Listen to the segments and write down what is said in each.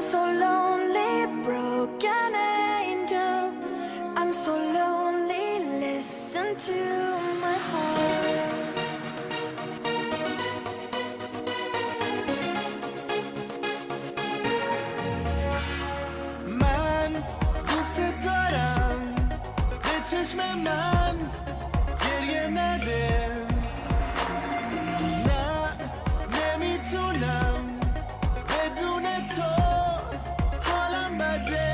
so lonely, broken angel. I'm so lonely, listen to my heart. من دوست دارم به چشم من گریه نده نه نمیتونم بدون تو حالم بده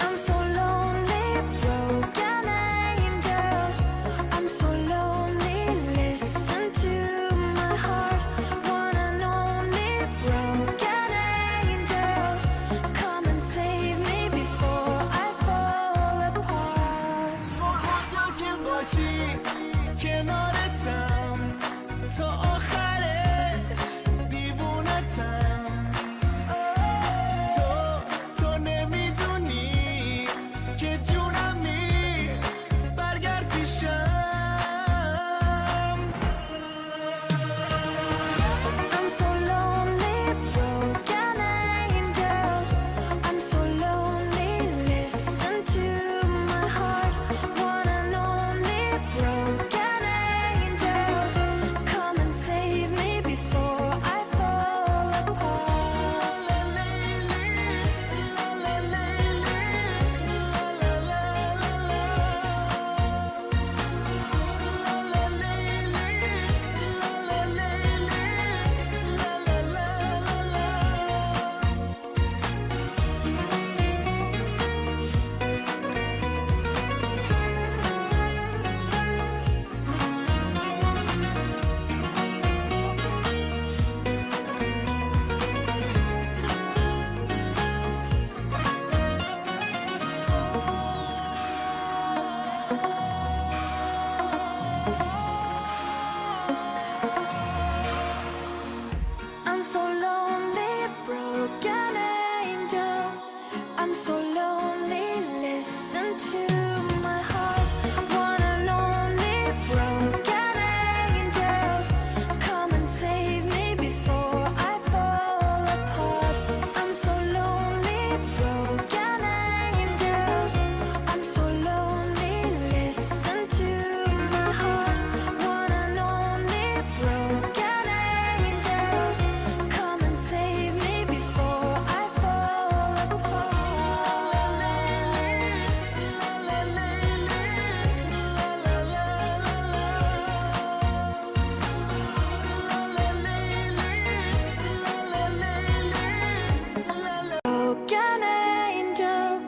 I'm so lonely, broken angel. I'm so lonely, listen to my heart. One and only broken angel. Come and save me before I fall apart. تو هر جا که باشی کنارتم تا آخرش دیوونتم تو نمیدونی که جونمی برگرد پیشم I'm so lonely, broken angel. I'm so lonely, listen to my heart. One and only broken angel. Come and save me before I fall apart. La la la la la I'm so lonely, broken angel. I'm so lonely, listen to my heart. One and only broken angel. Come and save me before I fall apart. I'm so lonely, broken angel. I'm so lonely, listen to my heart. One and only broken angel. Come and save me before I fall apart. Broken angel,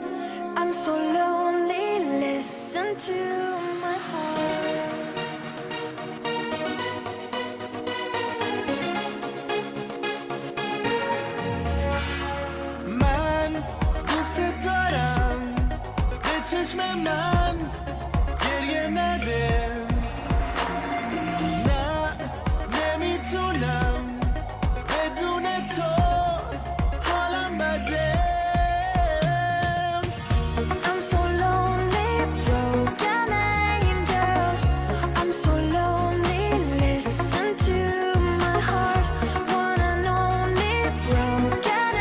I'm so lonely, listen to my heart. من دوست دارم به چشم من گریه نده نه نمیتونم بدون تو حالم بده I'm so lonely, broken angel. I'm so lonely, listen to my heart. One and only broken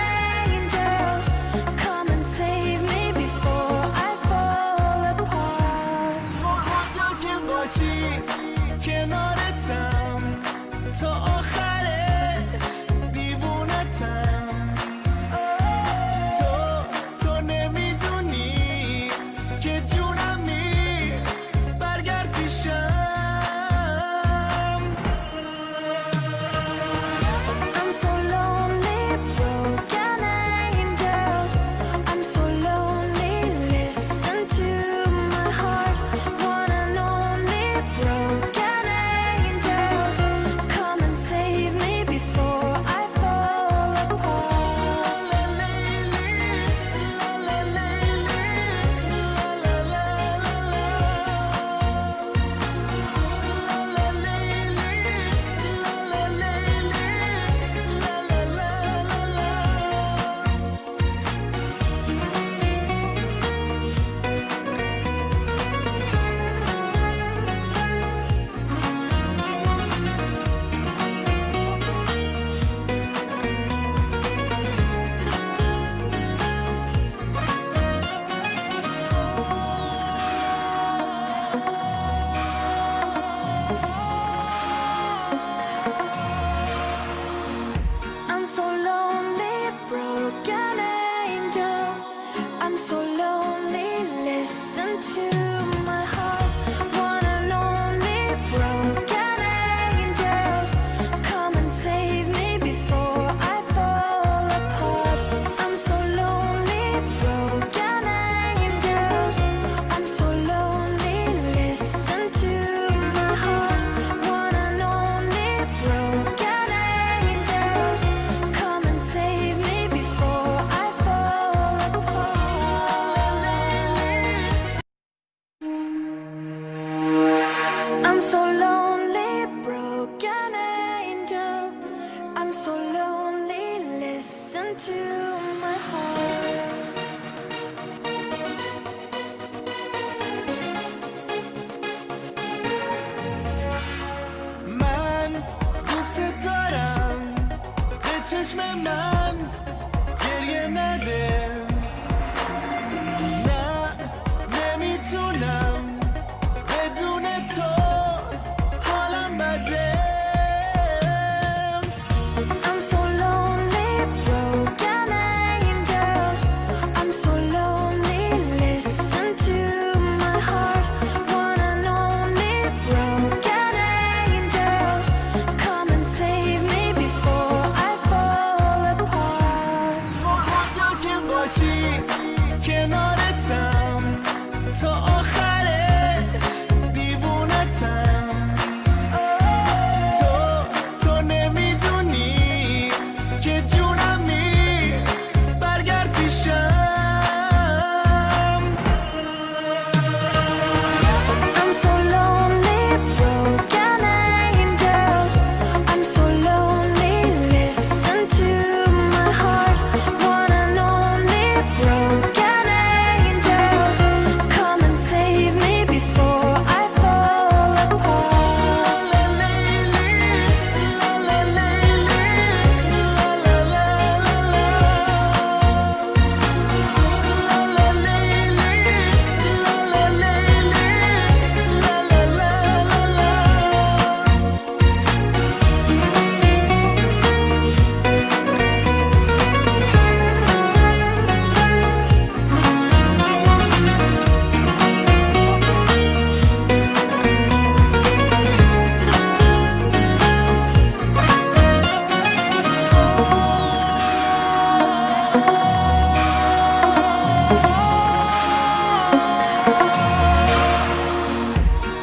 angel. Come and save me before I fall apart. تو هر جا که باشی کنارتم تا آخرش دیوونتم تو نمیدونی که جونمی برگرد پیشم I'm so lonely, broken angel. I'm so lonely, listen to my heart. One and only broken angel. Come and to my heart. من دوست دارم به چشم من گریه نده نه نمیتونم بدون تو حالم بده I'm so lonely, broken angel. I'm so lonely, listen to my heart. One and only broken angel. Come and save me before I fall apart. تو هر جا که باشی کنارتم تا آخرش دیوونتم تو نمیدونی که جونمی برگرد پیشم I'm so lonely, broken angel. I'm so lonely, listen to my heart. One and only broken angel. Come and save me before I fall apart. La la la la la la la la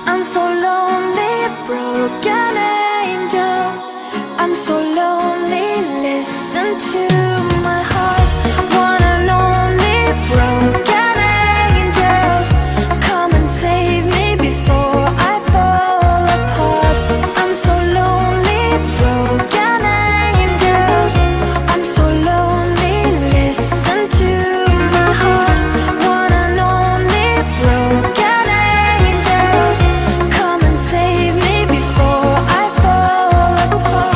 I'm so lonely, broken angel. I'm so lonely, listen to my heart. One and only broken angel. Come and save me before I fall apart. I'm so lonely, broken angel. I'm so lonely, listen to my heart. One and only broken angel. Come and save me before I fall apart.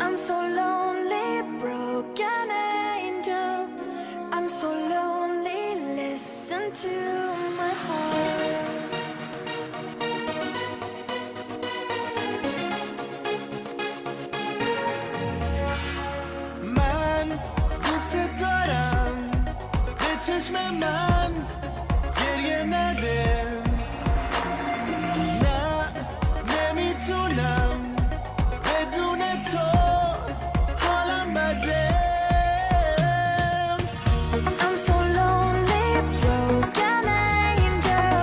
I'm so lonely, broken angel. I'm so lonely, listen to my heart. من دوست دارم به چشم من گریه نده نه نمیتونم بدون تو حالم بده I'm so lonely, broken angel.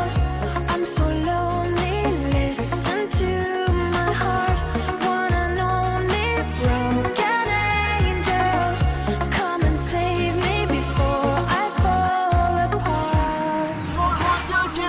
I'm so lonely, listen to my heart. One and only broken angel. Come and save me before I fall apart. تو هر جا که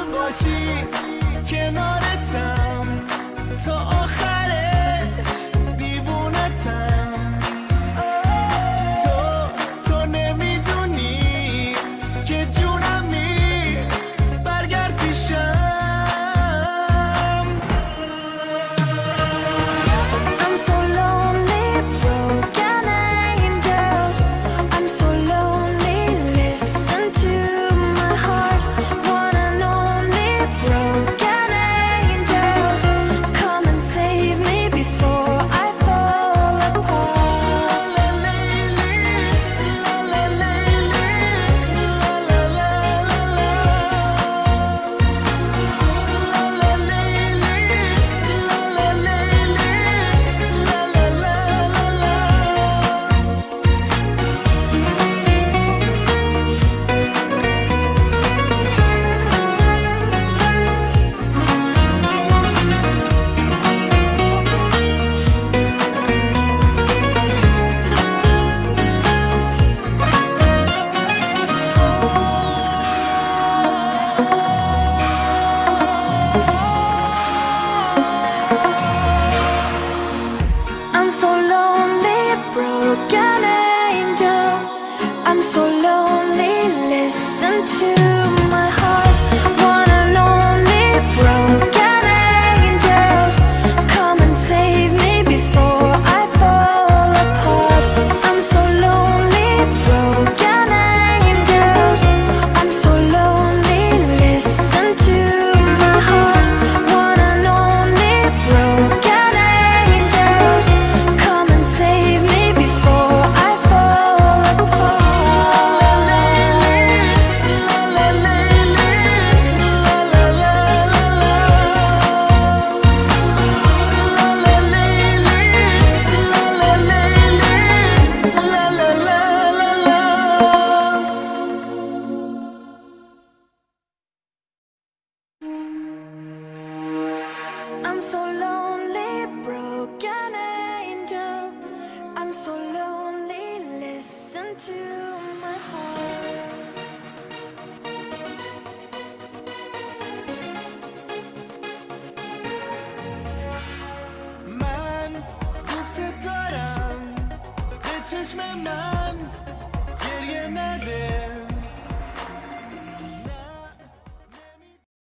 çeşme ben